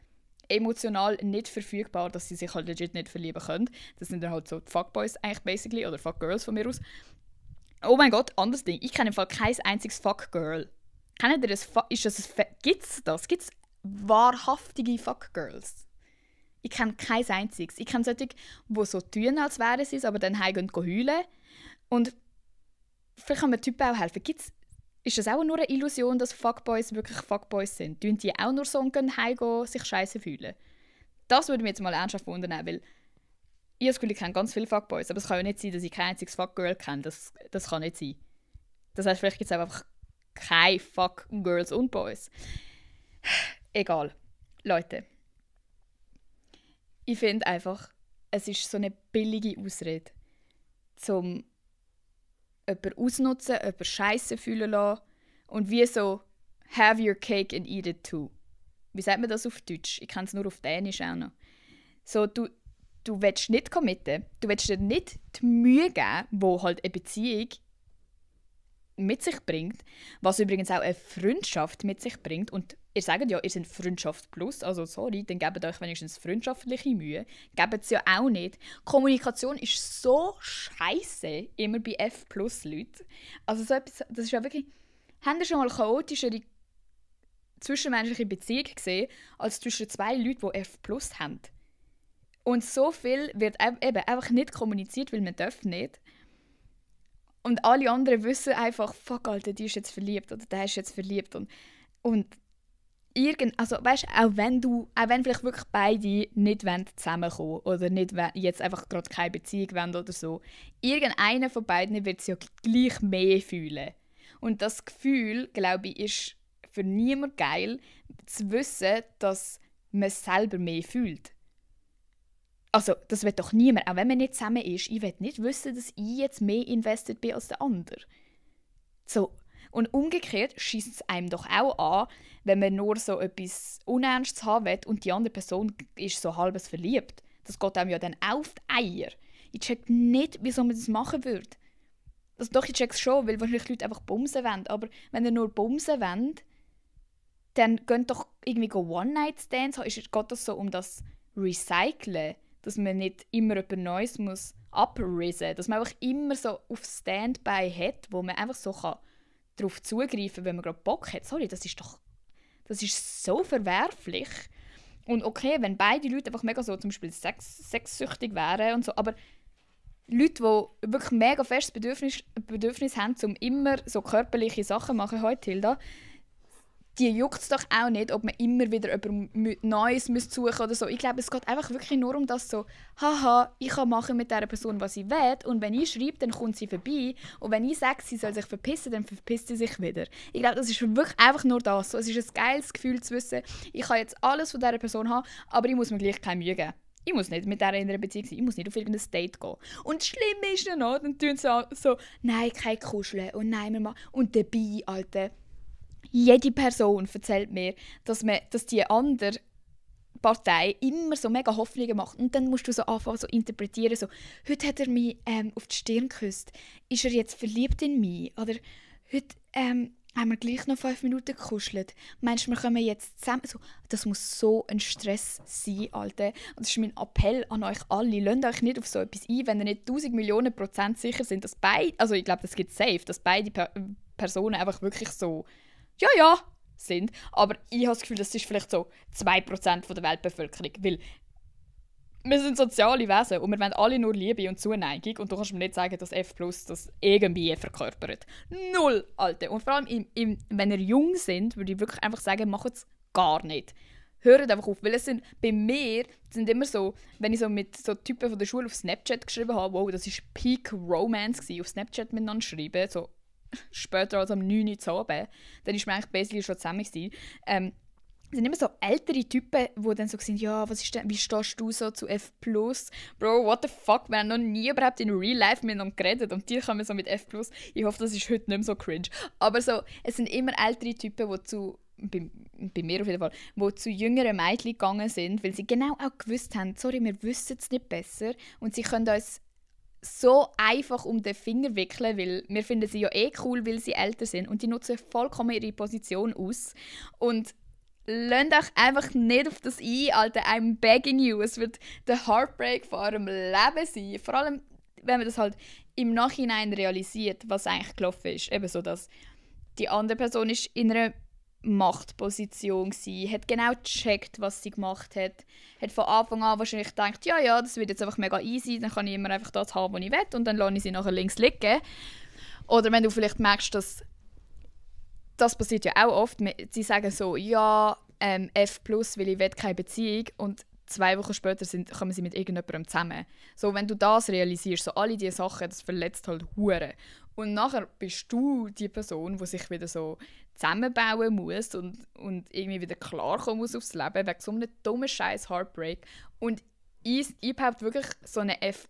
emotional nicht verfügbar, dass sie sich halt legit nicht verlieben können. Das sind dann halt so die Fuckboys eigentlich basically oder Fuckgirls von mir aus. Oh mein Gott, anderes Ding. Ich kenne im Fall kein einziges Fuckgirl. Kennt ihr das? Gibt's das? Gibt's wahrhaftige Fuckgirls? Ich kenne kein einziges. Ich kenne solche, die so tun, als wären sie es, aber dann heimgehen heulen. Und vielleicht kann mir Typen auch helfen. Ist das auch nur eine Illusion, dass Fuckboys wirklich Fuckboys sind? Tun die auch nur so und gehen heimgehen, sich scheiße fühlen? Das würde mich jetzt mal ernsthaft wundern, weil ich habe das Gefühl, ich kenne ganz viele Fuckboys, aber es kann ja nicht sein, dass ich kein einziges Fuckgirl kenne. Das kann nicht sein. Das heisst, vielleicht gibt es einfach keine Fuckgirls und Boys. Egal. Leute. Ich finde einfach, es ist so eine billige Ausrede, um jemanden ausnutzen, jemanden scheisse fühlen lassen und wie so «have your cake and eat it too». Wie sagt man das auf Deutsch? Ich kenne es nur auf Dänisch auch noch. So, du willst nicht committen, du willst dir nicht die Mühe geben, die halt eine Beziehung mit sich bringt, was übrigens auch eine Freundschaft mit sich bringt. Und ihr sagt ja, ihr seid Freundschaft plus, also sorry, dann gebt euch wenigstens freundschaftliche Mühe. Gebt es ja auch nicht. Kommunikation ist so scheiße immer bei F+-Leuten. Also so etwas, das ist ja wirklich... Habt ihr schon mal chaotischere zwischenmenschliche Beziehung gesehen, als zwischen zwei Leuten, die F+ haben? Und so viel wird eben einfach nicht kommuniziert, weil man darf nicht. Und alle anderen wissen einfach, fuck, Alter, die ist jetzt verliebt oder der ist jetzt verliebt. Und also weißt, auch wenn vielleicht wirklich beide nicht zusammenkommen oder nicht jetzt einfach gerade keine Beziehung wollen oder so, irgendeiner von beiden wird es ja gleich mehr fühlen. Und das Gefühl, glaube ich, ist für niemanden geil, zu wissen, dass man es selber mehr fühlt. Also, das will doch niemand, auch wenn man nicht zusammen ist. Ich will nicht wissen, dass ich jetzt mehr invested bin als der andere. So. Und umgekehrt schießt es einem doch auch an, wenn man nur so etwas Unernstes haben will und die andere Person ist so halbes verliebt. Das geht einem ja dann auf die Eier. Ich check nicht, wieso man das machen würde. Also doch, ich check's schon, weil wahrscheinlich Leute einfach bumsen wollen. Aber wenn ihr nur bumsen wollt, dann geht doch irgendwie One-Night-Stands. Geht das so um das Recyceln? Dass man nicht immer etwas Neues muss abrisen, dass man einfach immer so auf Standby hat, wo man einfach so darauf zugreifen kann, wenn man gerade Bock hat. Sorry, das ist so verwerflich. Und okay, wenn beide Leute einfach mega so zum Beispiel sexsüchtig wären und so, aber Leute, die wirklich mega festes Bedürfnis haben, um immer so körperliche Sachen zu machen, heute Hilda, die juckt es doch auch nicht, ob man immer wieder etwas Neues suchen müsste oder so. Ich glaube, es geht einfach wirklich nur um das so, haha, ich kann machen mit dieser Person, was ich will, und wenn ich schreibe, dann kommt sie vorbei, und wenn ich sage, sie soll sich verpissen, dann verpisst sie sich wieder. Ich glaube, das ist wirklich einfach nur das. So, es ist ein geiles Gefühl zu wissen, ich kann jetzt alles von dieser Person haben, aber ich muss mir gleich keine Mühe geben. Ich muss nicht mit der in einer Beziehung sein. Ich muss nicht auf irgendein Date gehen. Und das Schlimme ist dann noch, dann tun sie so, nein, kein Kuscheln und nein, wir machen. Und dabei, Alter, jede Person erzählt mir, dass die andere Partei immer so mega Hoffnungen macht. Und dann musst du so anfangen zu interpretieren, so, heute hat er mich auf die Stirn geküsst. Ist er jetzt verliebt in mich? Oder heute haben wir gleich noch 5 Minuten gekuschelt. Meinst du, wir kommen jetzt zusammen? So, das muss so ein Stress sein, Alter. Und das ist mein Appell an euch alle. Lasst euch nicht auf so etwas ein, wenn ihr nicht 1000 Millionen % sicher sind, dass beide, also ich glaube, das gibt safe, dass beide Personen einfach wirklich so ja, sind. Aber ich habe das Gefühl, das ist vielleicht so 2% von der Weltbevölkerung. Weil wir sind soziale Wesen und wir wollen alle nur Liebe und Zuneigung und du kannst mir nicht sagen, dass F+ das irgendwie verkörpert. Null, Alter. Und vor allem, wenn ihr jung sind, würde ich wirklich einfach sagen, macht es gar nicht. Hört einfach auf, weil es sind, bei mir sind immer so, wenn ich so mit so Typen von der Schule auf Snapchat geschrieben habe, wow, das war Peak Romance gewesen, auf Snapchat miteinander schreiben, so später als am 9 Uhr zu Abend, dann war man eigentlich basically schon zusammen gewesen. Es sind immer so ältere Typen, die dann so sind, ja, was ist denn, wie stehst du so zu F+? Bro, what the fuck, wir haben noch nie überhaupt in Real Life miteinander geredet und die kommen so mit F+. Ich hoffe, das ist heute nicht mehr so cringe. Aber so, es sind immer ältere Typen, die bei mir auf jeden Fall, die zu jüngeren Mädchen gegangen sind, weil sie genau auch gewusst haben, sorry, wir wissen es nicht besser und sie können uns so einfach um den Finger wickeln, weil wir finden sie ja eh cool, weil sie älter sind und die nutzen vollkommen ihre Position aus und lasst euch einfach nicht auf das ein, Alter, I'm begging you. Es wird der Heartbreak von eurem Leben sein. Vor allem, wenn man das halt im Nachhinein realisiert, was eigentlich gelaufen ist. Eben so, dass die andere Person ist in einer Machtposition war, hat genau gecheckt, was sie gemacht hat von Anfang an wahrscheinlich gedacht, ja, das wird jetzt einfach mega easy, dann kann ich immer einfach das haben, was ich will und dann lasse ich sie nachher links liegen. Oder wenn du vielleicht merkst, dass das passiert ja auch oft, sie sagen so, ja, F+, weil ich will keine Beziehung und 2 Wochen später kommen sie mit irgendjemandem zusammen. So, wenn du das realisierst, so alle diese Sachen, das verletzt halt hure. Und nachher bist du die Person, die sich wieder so zusammenbauen muss und irgendwie wieder klarkommen muss aufs Leben, wegen so einem dummen Scheiß Heartbreak. Und ich behaupte wirklich, so eine F+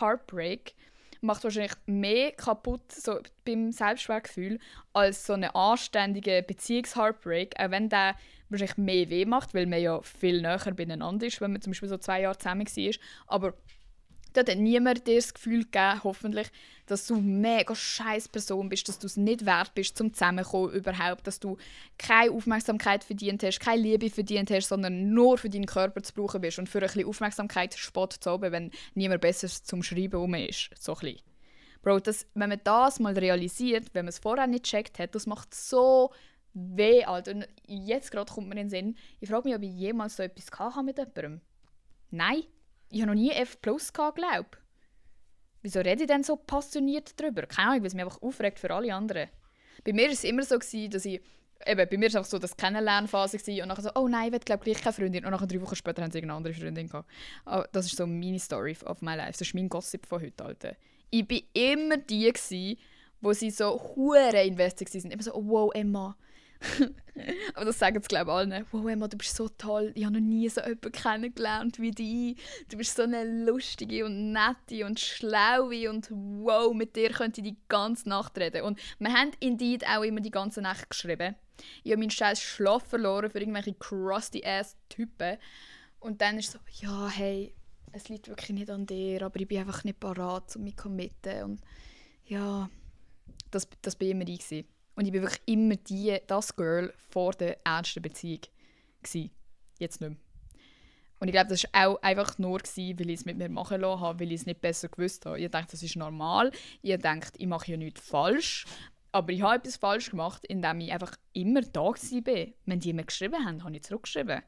Heartbreak macht wahrscheinlich mehr kaputt so beim Selbstwertgefühl als so eine anständige Beziehungs-Heartbreak, auch wenn der wahrscheinlich mehr weh macht, weil man ja viel näher beieinander ist, wenn man zum Beispiel so 2 Jahre zusammen war. Aber da hat niemand dir das Gefühl gegeben, hoffentlich, dass du eine mega scheiß Person bist, dass du es nicht wert bist, zum Zusammenkommen überhaupt, dass du keine Aufmerksamkeit verdient hast, keine Liebe verdient hast, sondern nur für deinen Körper zu brauchen bist und für ein bisschen Aufmerksamkeit Spott zu haben, wenn niemand Besseres zum Schreiben herum ist. So ein bisschen. Bro, wenn man das mal realisiert, wenn man es vorher nicht gecheckt hat, das macht so weh, Alter. Und jetzt gerade kommt mir in den Sinn, ich frage mich, ob ich jemals so etwas hatte mit jemandem. Nein. Ich habe noch nie F+ gehabt, glaube ich. Wieso rede ich denn so passioniert darüber? Keine Ahnung, weil es mich einfach aufregt für alle anderen. Bei mir war es immer so, dass ich... Eben, bei mir war es auch so, dass es keine Kennenlernphase war und nachher so, oh nein, ich will glaube gleich keine Freundin. Und nachher 3 Wochen später haben sie eine andere Freundin gehabt. Aber das ist so meine Story of my life. Das ist mein Gossip von heute, Alter. Ich war immer die, wo sie so hure invested waren. Immer so, oh, wow, Emma. Aber das sagen sie, glaube ich, alle. Wow, Emma, du bist so toll. Ich habe noch nie so jemanden kennengelernt wie dich. Du bist so eine lustige und nette und schlaue und wow, mit dir könnte ich die ganze Nacht reden. Und wir haben Indeed auch immer die ganze Nacht geschrieben. Ich habe meinen scheiß Schlaf verloren für irgendwelche crusty-ass-Typen. Und dann ist es so, ja, hey, es liegt wirklich nicht an dir, aber ich bin einfach nicht parat, um mich zu committen. Und ja, das war immer ich gewesen. Und ich war wirklich immer das Girl vor der ernsten Beziehung gewesen. Jetzt nicht mehr. Und ich glaube, das war auch einfach nur, weil ich es mit mir machen lassen habe, weil ich es nicht besser gewusst habe. Ich dachte, das ist normal. Ich dachte, ich mache ja nichts falsch. Aber ich habe etwas falsch gemacht, indem ich einfach immer da war. Wenn die mir geschrieben haben, habe ich zurückgeschrieben.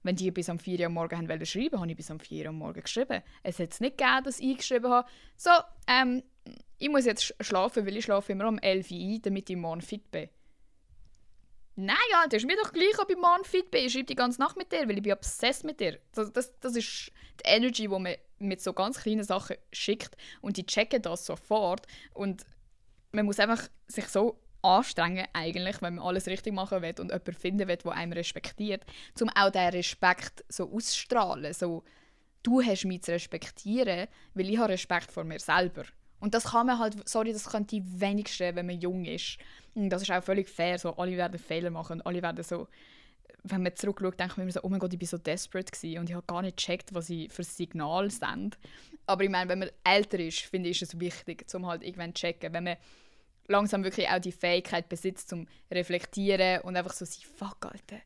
Wenn die bis am 4 Uhr am Morgen haben schreiben, habe ich bis am 4 Uhr am Morgen geschrieben. Es hat es nicht gegeben, dass ich geschrieben habe, so, ich muss jetzt schlafen, weil ich schlafe immer um 11 Uhr ein, damit ich morgen fit bin. Nein, Alter, ist mir doch gleich, ob ich morgen fit bin. Ich schreibe die ganze Nacht mit dir, weil ich bin obsessed mit dir. Das ist die Energy, die man mit so ganz kleinen Sachen schickt. Und die checken das sofort. Und man muss einfach sich so anstrengen, eigentlich, wenn man alles richtig machen will und jemanden finden will, der einem respektiert, um auch diesen Respekt so auszustrahlen. So, du hast mich zu respektieren, weil ich habe Respekt vor mir selber. Und das kann man halt, sorry, das können die wenigsten, wenn man jung ist. Und das ist auch völlig fair, so, alle werden Fehler machen und alle werden so, wenn man zurückschaut, denkt man immer so, oh mein Gott, ich war so desperate gewesen und ich habe gar nicht gecheckt, was ich für Signal sende. Aber ich meine, wenn man älter ist, finde ich, ist es wichtig, um halt irgendwann zu checken, wenn man langsam wirklich auch die Fähigkeit besitzt, zum reflektieren und einfach so sein, fuck, Alter.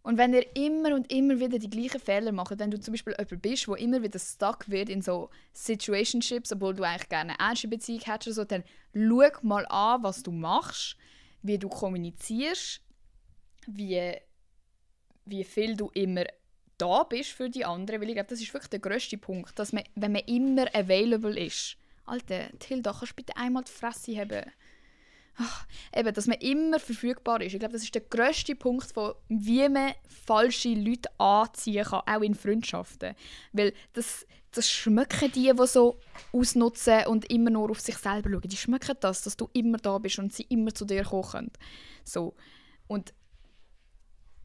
Und wenn ihr immer und immer wieder die gleichen Fehler macht, wenn du zum Beispiel jemand bist, der immer wieder stuck wird in so Situationships, obwohl du eigentlich gerne eine ernste Beziehung hättest, oder so, dann schau mal an, was du machst, wie du kommunizierst, wie viel du immer da bist für die anderen, weil ich glaube, das ist wirklich der grösste Punkt, dass man, wenn man immer available ist. Alter, Tilda, kannst du bitte einmal die Fresse haben? Ach, eben, dass man immer verfügbar ist. Ich glaube, das ist der grösste Punkt, von wie man falsche Leute anziehen kann, auch in Freundschaften. Weil das schmecken die so ausnutzen und immer nur auf sich selber schauen. Die schmecken das, dass du immer da bist und sie immer zu dir kommen können. So. Und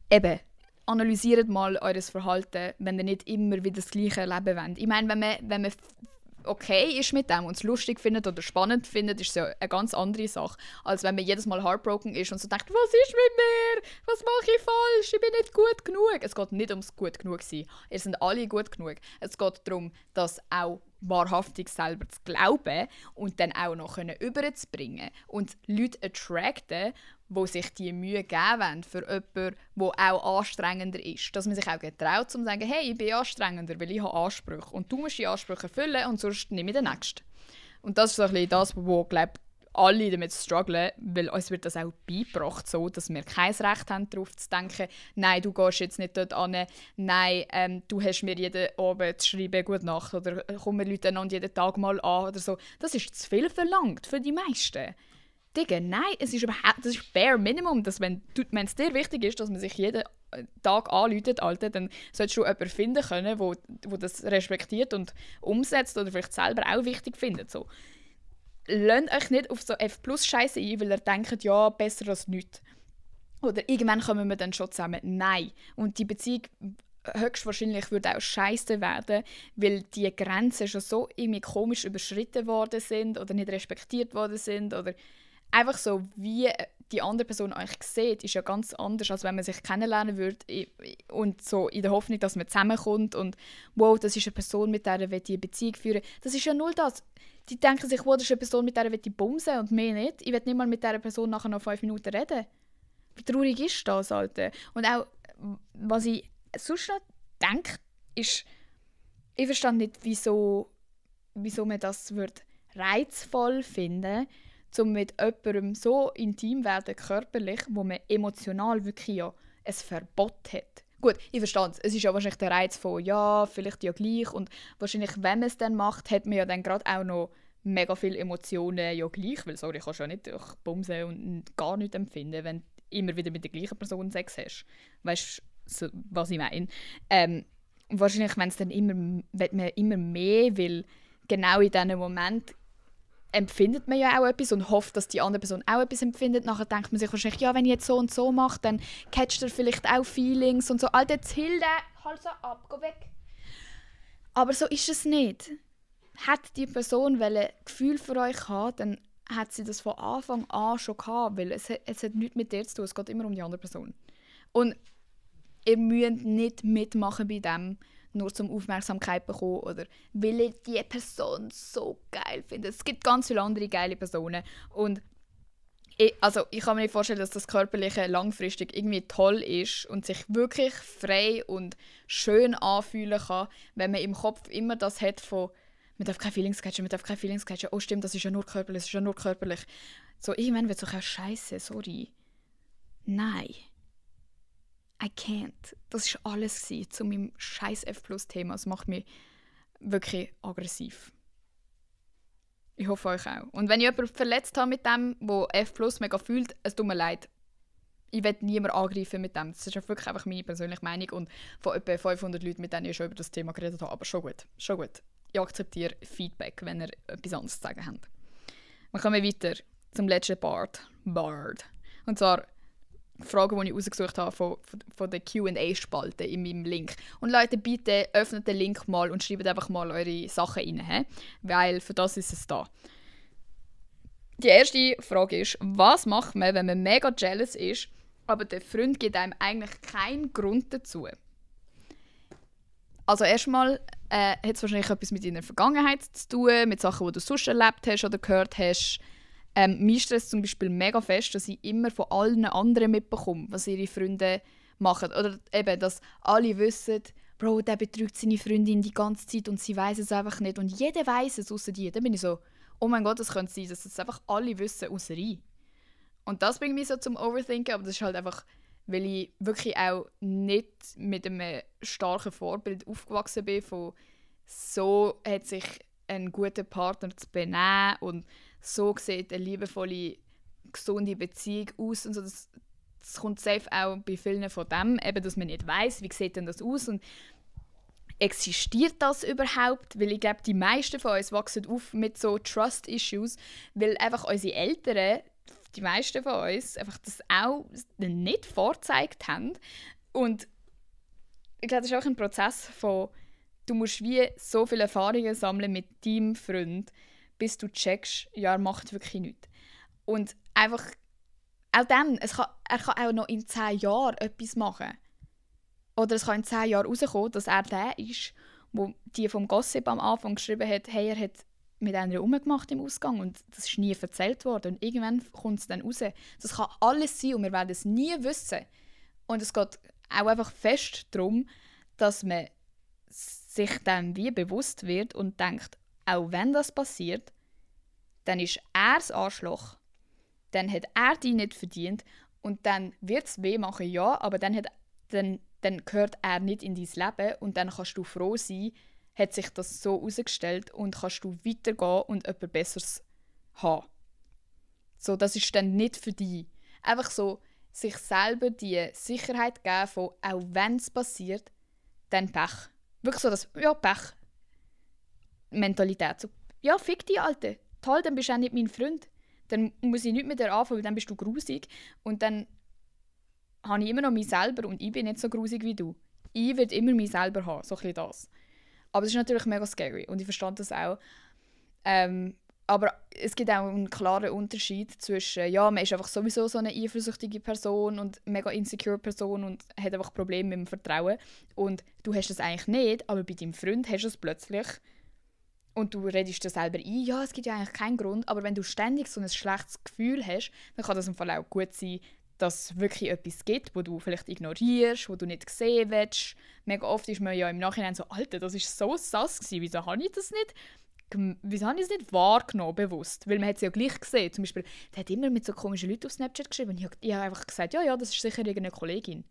eben, analysiert mal euer Verhalten, wenn ihr nicht immer wieder das Gleiche erleben wollt. Ich meine, wenn man okay ist mit dem und es lustig findet oder spannend findet, ist es ja eine ganz andere Sache, als wenn man jedes Mal heartbroken ist und so denkt, was ist mit mir? Was mache ich falsch? Ich bin nicht gut genug. Es geht nicht ums gut genug sein. Ihr seid alle gut genug. Es geht darum, das auch wahrhaftig selber zu glauben und dann auch noch überzubringen und Leute attracten, die sich die Mühe geben wollen für jemanden, der auch anstrengender ist. Dass man sich auch getraut, um zu sagen, hey, ich bin anstrengender, weil ich habe Ansprüche. Und du musst die Ansprüche erfüllen und sonst nehme ich den nächsten. Und das ist so ein bisschen das, wo glaube alle damit strugglen, weil uns wird das auch beigebracht, so, dass wir kein Recht haben, darauf zu denken, nein, du gehst jetzt nicht dort hin, nein, du hast mir jeden Abend zu schreiben, «Gute Nacht» oder «Komm, wir rufen einander jeden Tag mal an» oder so. Das ist zu viel verlangt für die meisten. Digga, nein, das ist bare Minimum, dass wenn es dir wichtig ist, dass man sich jeden Tag anruft, Alter, dann solltest du jemanden finden können, wo das respektiert und umsetzt oder vielleicht selber auch wichtig findet. So. Lasst euch nicht auf so F+-Scheiße ein, weil ihr denkt, ja, besser als nichts. Oder irgendwann kommen wir dann schon zusammen. Nein. Und die Beziehung höchstwahrscheinlich würde auch scheiße werden, weil die Grenzen schon so irgendwie komisch überschritten worden sind oder nicht respektiert worden sind oder einfach so, wie die andere Person euch sieht, ist ja ganz anders, als wenn man sich kennenlernen würde und so in der Hoffnung, dass man zusammenkommt und wow, das ist eine Person, mit der ich eine Beziehung führen. Das ist ja null das. Die denken sich, wow, das ist eine Person, mit der ich bumsen und mehr nicht. Ich will nicht mal mit dieser Person nachher noch 5 Minuten reden. Wie traurig ist das, Alter? Und auch, was ich sonst noch denke, ist, ich verstehe nicht, wieso man das reizvoll finden würde, um mit jemandem so intim werden, körperlich, wo man emotional wirklich ja ein Verbot hat. Gut, ich verstehe es. Es ist ja wahrscheinlich der Reiz von, ja, vielleicht ja gleich. Und wahrscheinlich, wenn man es dann macht, hat man ja dann gerade auch noch mega viele Emotionen ja gleich. Weil, sorry, ich kann schon nicht bumsen und gar nichts empfinden, wenn du immer wieder mit der gleichen Person Sex hast. Weißt du, was ich meine? Wahrscheinlich, wenn es dann immer mehr will, genau in diesem Moment empfindet man ja auch etwas und hofft, dass die andere Person auch etwas empfindet. Nachher denkt man sich wahrscheinlich, ja, wenn ich jetzt so und so mache, dann catcht er vielleicht auch Feelings und so. Alter, jetzt Hilde, halt so ab, geh weg. Aber so ist es nicht. Hat die Person ein Gefühl für euch gehabt, dann hat sie das von Anfang an schon gehabt, weil es hat nichts mit dir zu tun, es geht immer um die andere Person. Und ihr müsst nicht mitmachen bei dem, nur zum Aufmerksamkeit bekommen oder weil ich die Person so geil finde. Es gibt ganz viele andere geile Personen und ich kann mir nicht vorstellen, dass das Körperliche langfristig irgendwie toll ist und sich wirklich frei und schön anfühlen kann, wenn man im Kopf immer das hat von man darf keine Feelings catchen, oh stimmt, das ist ja nur körperlich, So, irgendwann wird es auch scheiße, sorry. Nein. I can't. Das war alles zu meinem scheiß F+-Thema. Es macht mich wirklich aggressiv. Ich hoffe euch auch. Und wenn ich jemanden verletzt habe mit dem, der F+ mega fühlt, es tut mir leid. Ich will niemanden angreifen mit dem. Das ist wirklich einfach meine persönliche Meinung und von etwa 500 Leuten, mit denen ich schon über das Thema geredet habe. Aber schon gut. Ich akzeptiere Feedback, wenn ihr etwas anderes zu sagen habt. Wir kommen weiter zum letzten Bard. Und zwar Fragen, die ich rausgesucht habe von der Q&A-Spalte in meinem Link. Und Leute, bitte öffnet den Link mal und schreibt einfach mal eure Sachen rein, he? Weil für das ist es da. Die erste Frage ist, was macht man, wenn man mega jealous ist, aber der Freund gibt einem eigentlich keinen Grund dazu? Also erstmal hat es wahrscheinlich etwas mit deiner Vergangenheit zu tun, mit Sachen, die du sonst erlebt hast oder gehört hast. Mich stresst zum Beispiel mega fest, dass ich immer von allen anderen mitbekomme, was ihre Freunde machen. Oder eben, dass alle wissen, Bro, der betrügt seine Freundin die ganze Zeit und sie weiß es einfach nicht. Und jeder weiß es, außer die. Dann bin ich so, oh mein Gott, das könnte sein, dass es einfach alle wissen, außer ich. Und das bringt mich so zum Overthinken, aber das ist halt einfach, weil ich wirklich auch nicht mit einem starken Vorbild aufgewachsen bin, von so hat sich ein guter Partner zu benehmen und so sieht eine liebevolle, gesunde Beziehung aus und so. Das kommt safe auch bei vielen von dem, eben, dass man nicht weiss, wie sieht denn das aus und existiert das überhaupt? Weil ich glaube, die meisten von uns wachsen auf mit so Trust-Issues, weil einfach unsere Eltern, die meisten von uns, einfach das auch nicht vorgezeigt haben. Und ich glaube, das ist auch ein Prozess von, du musst wie so viele Erfahrungen sammeln mit deinem Freund, bis du checkst, ja, er macht wirklich nichts. Und einfach, auch dann, er kann auch noch in 10 Jahren etwas machen. Oder es kann in 10 Jahren rauskommen, dass er der ist, wo die vom Gossip am Anfang geschrieben hat, hey, er hat mit einer rumgemacht im Ausgang und das ist nie erzählt worden. Und irgendwann kommt es dann raus. Das kann alles sein und wir werden es nie wissen. Und es geht auch einfach fest darum, dass man sich dann wie bewusst wird und denkt, auch wenn das passiert, dann ist er das Arschloch. Dann hat er die nicht verdient und dann wird es weh machen, ja, aber dann gehört er nicht in dein Leben und dann kannst du froh sein, hat sich das so herausgestellt und kannst du weitergehen und etwas Besseres haben. So, das ist dann nicht für dich. Einfach so, sich selber die Sicherheit geben von, auch wenn es passiert, dann Pech. Wirklich so das, ja, Pech. Mentalität. So, ja, fick dich, Alte. Toll, dann bist du auch nicht mein Freund. Dann muss ich nicht mit dir anfangen, weil dann bist du grusig. Und dann habe ich immer noch mich selber und ich bin nicht so grusig wie du. Ich will immer mich selber haben, so ein bisschen das. Aber es ist natürlich mega scary und ich verstand das auch. Aber es gibt auch einen klaren Unterschied zwischen, ja, man ist einfach sowieso so eine eifersüchtige Person und mega insecure Person und hat einfach Probleme mit dem Vertrauen. Und du hast das eigentlich nicht, aber bei deinem Freund hast du es plötzlich. Und du redest dir selber ein, ja, es gibt ja eigentlich keinen Grund, aber wenn du ständig so ein schlechtes Gefühl hast, dann kann das im Fall auch gut sein, dass es wirklich etwas gibt, wo du vielleicht ignorierst, wo du nicht sehen willst. Mega oft ist man ja im Nachhinein so, Alter, das war so sass gewesen, wieso habe ich das nicht wahrgenommen, bewusst? Weil man hat es ja gleich gesehen. Zum Beispiel, der hat immer mit so komischen Leuten auf Snapchat geschrieben und ich habe einfach gesagt, ja, das ist sicher irgendeine Kollegin.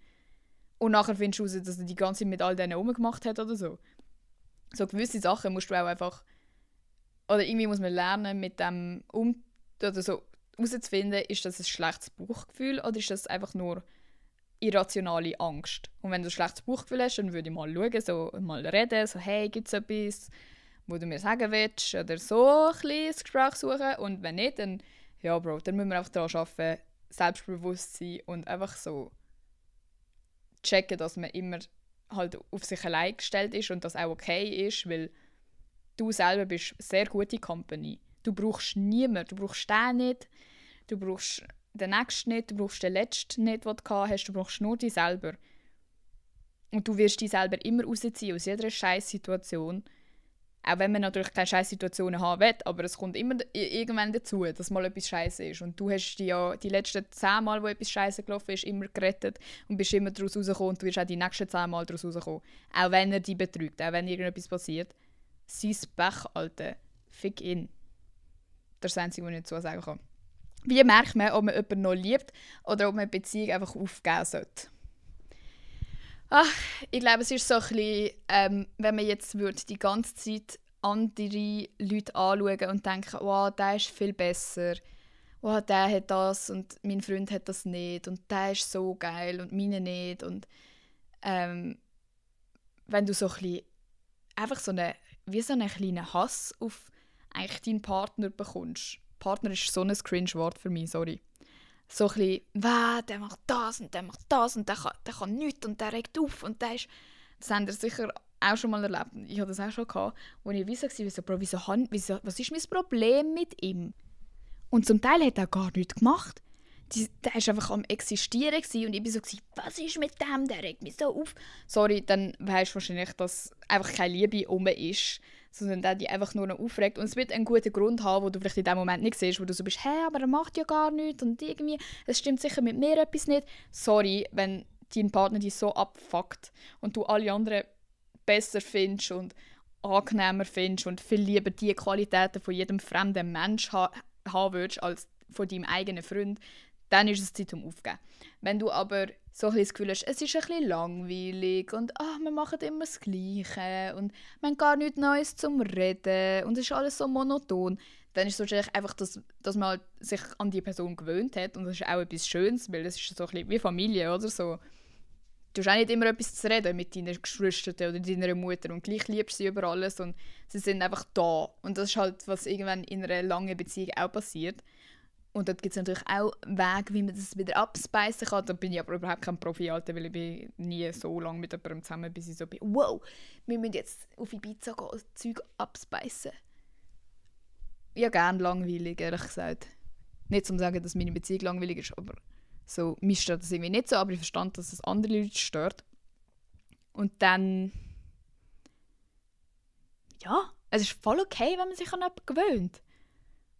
Und nachher findest du raus, dass er die ganze Zeit mit all denen rumgemacht hat oder so. So gewisse Sachen musst du auch einfach, oder irgendwie muss man lernen, mit dem oder so herauszufinden, ist das ein schlechtes Bauchgefühl oder ist das einfach nur irrationale Angst. Und wenn du ein schlechtes Bauchgefühl hast, dann würde ich mal schauen, so mal reden, so hey, gibt es etwas, wo du mir sagen willst, oder so ein bisschen das Gespräch suchen. Und wenn nicht, dann, ja Bro, dann müssen wir einfach daran arbeiten, selbstbewusst sein und einfach so checken, dass man immer halt auf sich allein gestellt ist und das auch okay ist, weil du selber bist sehr gute Company. Du brauchst niemanden, du brauchst den nicht, du brauchst den nächsten nicht, du brauchst den letzten nicht, den du gehabt hast, du brauchst nur dich selber. Und du wirst dich selber immer rausziehen aus jeder Scheiß-Situation. Auch wenn man natürlich keine Scheiß-Situationen haben will, aber es kommt immer irgendwann dazu, dass mal etwas Scheiße ist. Und du hast dich ja die letzten 10 Mal, wo etwas Scheiße gelaufen ist, immer gerettet und bist immer daraus rausgekommen und du wirst auch die nächsten 10 Mal daraus rauskommen. Auch wenn er dich betrügt, auch wenn irgendetwas passiert. Sein Pech, Alter. Fick ihn. Das ist das Einzige, was ich dazu sagen kann. Wie merkt man, ob man jemanden noch liebt oder ob man eine Beziehung einfach aufgeben sollte? Ach, ich glaube, es ist so ein bisschen, wenn man jetzt die ganze Zeit andere Leute anschauen und denken, wow, der ist viel besser, wow, der hat das und mein Freund hat das nicht und der ist so geil und meine nicht. Und wenn du so ein bisschen einfach so einen kleinen Hass auf eigentlich deinen Partner bekommst. Partner ist so ein Cringe-Wort für mich, sorry. So ein bisschen, der macht das und der macht das und der kann nichts und der regt auf und der ist... Das habt ihr sicher auch schon mal erlebt. Ich hatte das auch schon gehabt, wo ich so war, Bro, was ist mein Problem mit ihm? Und zum Teil hat er gar nichts gemacht. Der war einfach am Existieren und ich war so, was ist mit dem? Der regt mich so auf. Sorry, dann weisst du wahrscheinlich, dass einfach keine Liebe rum ist, sondern der dich einfach nur noch aufregt. Und es wird einen guten Grund haben, wo du vielleicht in dem Moment nicht siehst, wo du so bist, hey, aber er macht ja gar nichts und irgendwie, es stimmt sicher mit mir etwas nicht. Sorry, wenn dein Partner dich so abfuckt und du alle anderen besser findest und angenehmer findest und viel lieber die Qualitäten von jedem fremden Mensch haben willst, als von deinem eigenen Freund, dann ist es Zeit zum Aufgeben. Wenn du aber so ein bisschen das Gefühl hast, es ist ein bisschen langweilig und wir machen immer das Gleiche und wir haben gar nichts Neues zum Reden und es ist alles so monoton, dann ist es wahrscheinlich einfach, dass man halt sich an die Person gewöhnt hat und das ist auch etwas Schönes, weil das ist so ein bisschen wie Familie oder so. Du hast auch nicht immer etwas zu reden mit deinen Geschwistern oder deiner Mutter und gleich liebst du sie über alles und sie sind einfach da. Und das ist halt, was irgendwann in einer langen Beziehung auch passiert. Und dort gibt es natürlich auch Wege, wie man das wieder abspeisen kann. Da bin ich aber überhaupt kein Profi, Alter, weil ich bin nie so lange mit jemandem zusammen, bis ich so bin, wow, wir müssen jetzt auf Ibiza gehen und Zeug abspeisen. Ja, gerne langweilig, ehrlich gesagt. Nicht zum sagen, dass meine Beziehung langweilig ist, aber so, mich stört das irgendwie nicht so, aber ich verstand, dass es andere Leute stört. Und dann... Ja, es ist voll okay, wenn man sich an jemanden gewöhnt.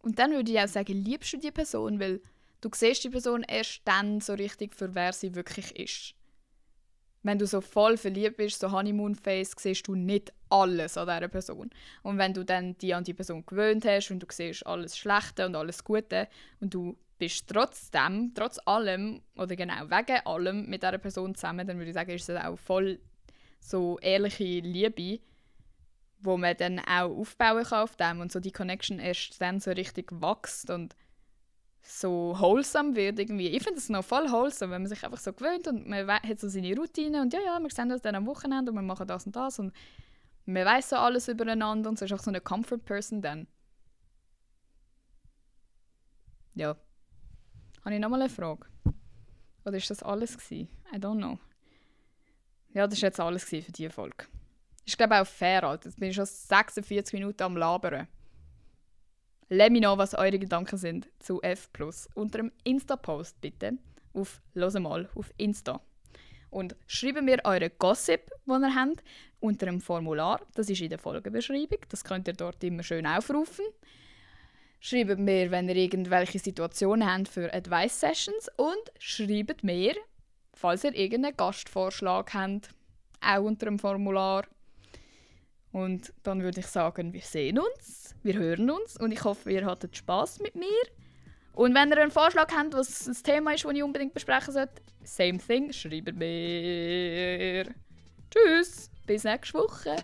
Und dann würde ich auch sagen, liebst du die Person, weil du siehst die Person erst dann so richtig, für wer sie wirklich ist. Wenn du so voll verliebt bist, so Honeymoon-Phase, siehst du nicht alles an dieser Person. Und wenn du dann dich an die Person gewöhnt hast und du siehst alles Schlechte und alles Gute und du bist trotzdem, trotz allem, oder genau wegen allem mit dieser Person zusammen, dann würde ich sagen, ist es auch voll so ehrliche Liebe, wo man dann auch aufbauen kann auf dem und so die Connection erst dann so richtig wächst und so wholesome wird irgendwie. Ich finde es noch voll wholesome, wenn man sich einfach so gewöhnt und man hat so seine Routine und ja, wir sehen uns dann am Wochenende und wir machen das und man weiss so alles übereinander und so ist auch so eine Comfort-Person dann. Ja. Habe ich nochmal eine Frage? Oder ist das alles gewesen? I don't know. Ja, das war jetzt alles für diese Folge. Ich glaube auch fair, Alter. Jetzt bin ich schon 46 Minuten am Labern. Lasst mich noch, was eure Gedanken sind zu F+. Unter einem Insta-Post bitte. Hört mal auf Insta. Und schreibt mir eure Gossip, die ihr habt, unter einem Formular. Das ist in der Folgenbeschreibung. Das könnt ihr dort immer schön aufrufen. Schreibt mir, wenn ihr irgendwelche Situationen habt für Advice-Sessions. Und schreibt mir, falls ihr irgendeinen Gastvorschlag habt, auch unter dem Formular. Und dann würde ich sagen, wir sehen uns, wir hören uns und ich hoffe, ihr hattet Spass mit mir. Und wenn ihr einen Vorschlag habt, was ein Thema ist, das ich unbedingt besprechen sollte, same thing, schreibt mir. Tschüss, bis nächste Woche.